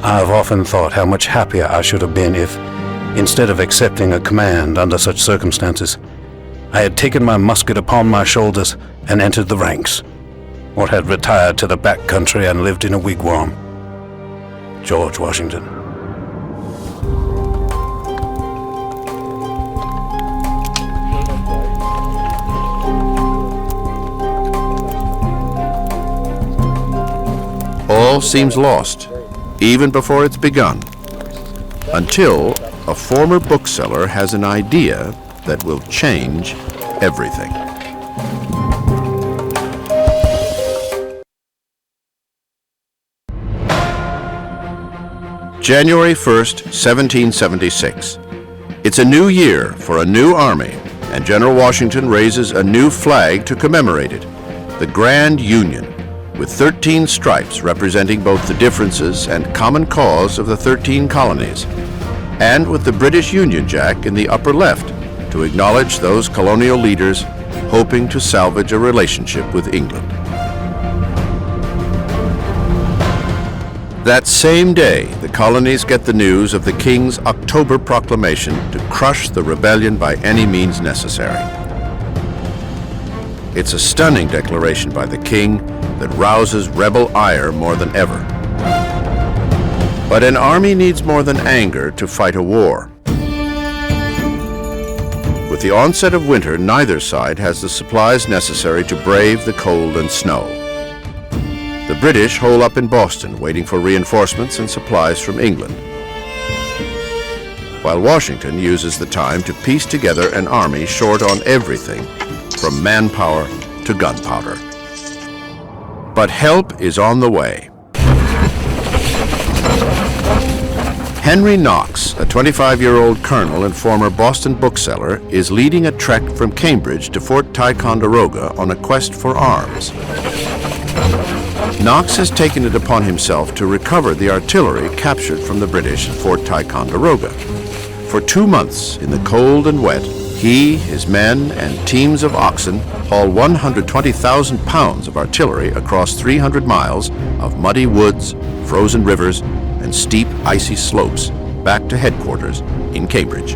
I have often thought how much happier I should have been if, instead of accepting a command under such circumstances, I had taken my musket upon my shoulders and entered the ranks, or had retired to the back country and lived in a wigwam. George Washington. All seems lost, even before it's begun, until a former bookseller has an idea that will change everything. January 1st, 1776. It's a new year for a new army, and General Washington raises a new flag to commemorate it, the Grand Union, with 13 stripes representing both the differences and common cause of the 13 colonies, and with the British Union Jack in the upper left to acknowledge those colonial leaders hoping to salvage a relationship with England. That same day, the colonies get the news of the King's October Proclamation to crush the rebellion by any means necessary. It's a stunning declaration by the King that rouses rebel ire more than ever. But an army needs more than anger to fight a war. With the onset of winter, neither side has the supplies necessary to brave the cold and snow. The British hole up in Boston, waiting for reinforcements and supplies from England, while Washington uses the time to piece together an army short on everything from manpower to gunpowder. But help is on the way. Henry Knox, a 25-year-old colonel and former Boston bookseller, is leading a trek from Cambridge to Fort Ticonderoga on a quest for arms. Knox has taken it upon himself to recover the artillery captured from the British at Fort Ticonderoga. For 2 months, in the cold and wet, he, his men, and teams of oxen haul 120,000 pounds of artillery across 300 miles of muddy woods, frozen rivers, and steep, icy slopes back to headquarters in Cambridge.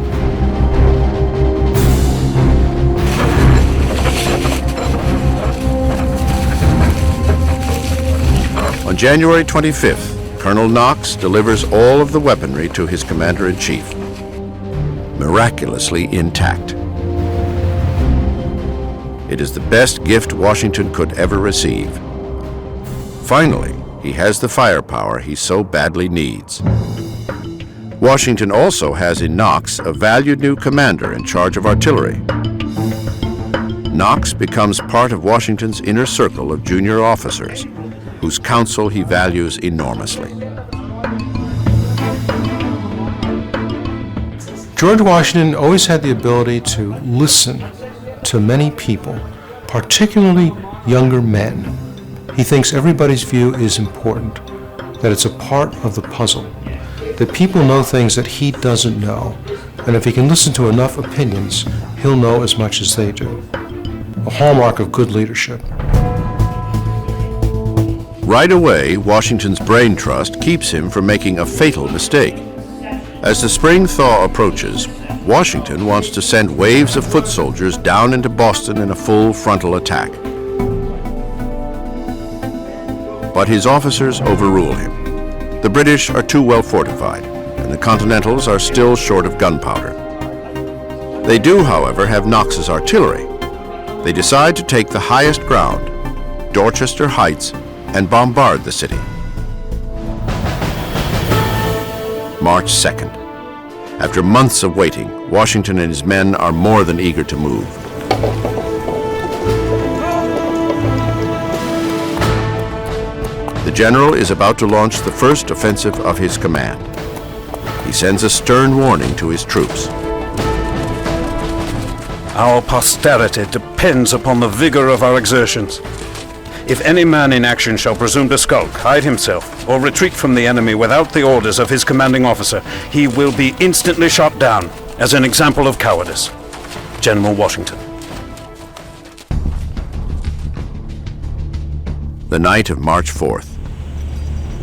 On January 25th, Colonel Knox delivers all of the weaponry to his commander-in-chief, miraculously intact. It is the best gift Washington could ever receive. Finally, he has the firepower he so badly needs. Washington also has in Knox a valued new commander in charge of artillery. Knox becomes part of Washington's inner circle of junior officers, whose counsel he values enormously. George Washington always had the ability to listen to many people, particularly younger men. He thinks everybody's view is important, that it's a part of the puzzle, that people know things that he doesn't know, and if he can listen to enough opinions, he'll know as much as they do. A hallmark of good leadership. Right away, Washington's brain trust keeps him from making a fatal mistake. As the spring thaw approaches, Washington wants to send waves of foot soldiers down into Boston in a full frontal attack. But his officers overrule him. The British are too well fortified, and the Continentals are still short of gunpowder. They do, however, have Knox's artillery. They decide to take the highest ground, Dorchester Heights, and bombard the city. March 2nd. After months of waiting, Washington and his men are more than eager to move. The general is about to launch the first offensive of his command. He sends a stern warning to his troops. Our posterity depends upon the vigor of our exertions. If any man in action shall presume to skulk, hide himself, or retreat from the enemy without the orders of his commanding officer, he will be instantly shot down as an example of cowardice. General Washington. The night of March 4th.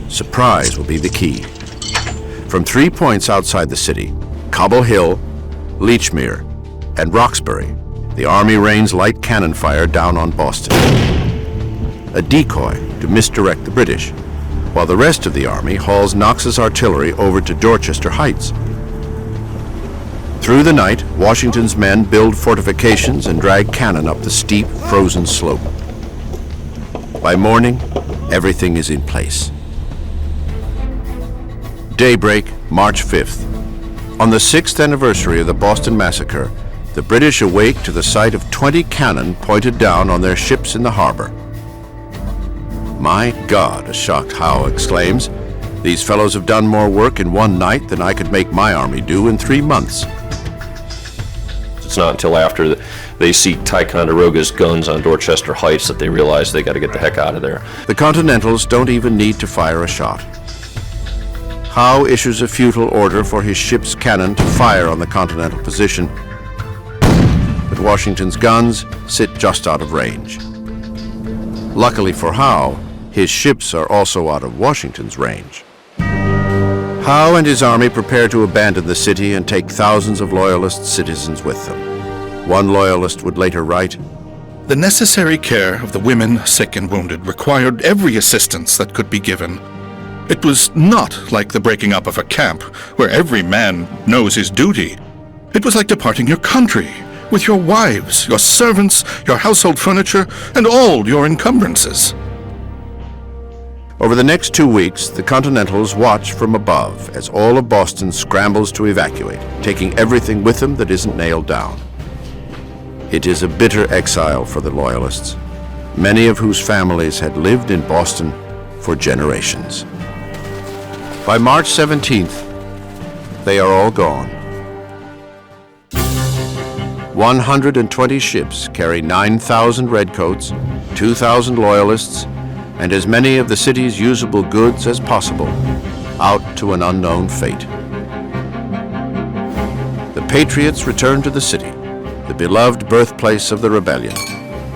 Surprise will be the key. From 3 points outside the city, Cobble Hill, Lechmere, and Roxbury, the Army rains light cannon fire down on Boston, a decoy to misdirect the British, while the rest of the Army hauls Knox's artillery over to Dorchester Heights. Through the night, Washington's men build fortifications and drag cannon up the steep, frozen slope. By morning, everything is in place. Daybreak, March 5th. On the 6th anniversary of the Boston Massacre, the British awake to the sight of 20 cannon pointed down on their ships in the harbor. "My God," a shocked Howe exclaims, "these fellows have done more work in one night than I could make my army do in 3 months." It's not until after they see Ticonderoga's guns on Dorchester Heights that they realize they got to get the heck out of there. The Continentals don't even need to fire a shot. Howe issues a futile order for his ship's cannon to fire on the Continental position, but Washington's guns sit just out of range. Luckily for Howe, his ships are also out of Washington's range. Howe and his army prepare to abandon the city and take thousands of Loyalist citizens with them. One Loyalist would later write, "The necessary care of the women, sick and wounded, required every assistance that could be given. It was not like the breaking up of a camp, where every man knows his duty. It was like departing your country, with your wives, your servants, your household furniture, and all your encumbrances." Over the next 2 weeks, the Continentals watch from above as all of Boston scrambles to evacuate, taking everything with them that isn't nailed down. It is a bitter exile for the Loyalists, many of whose families had lived in Boston for generations. By March 17th, they are all gone. 120 ships carry 9,000 redcoats, 2,000 Loyalists, and as many of the city's usable goods as possible, out to an unknown fate. The Patriots return to the city, the beloved birthplace of the rebellion,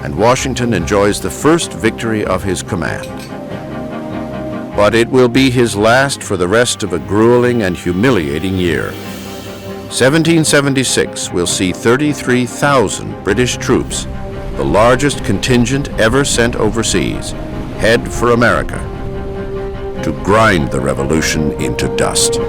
and Washington enjoys the first victory of his command. But it will be his last for the rest of a grueling and humiliating year. 1776 will see 33,000 British troops, the largest contingent ever sent overseas, head for America to grind the revolution into dust.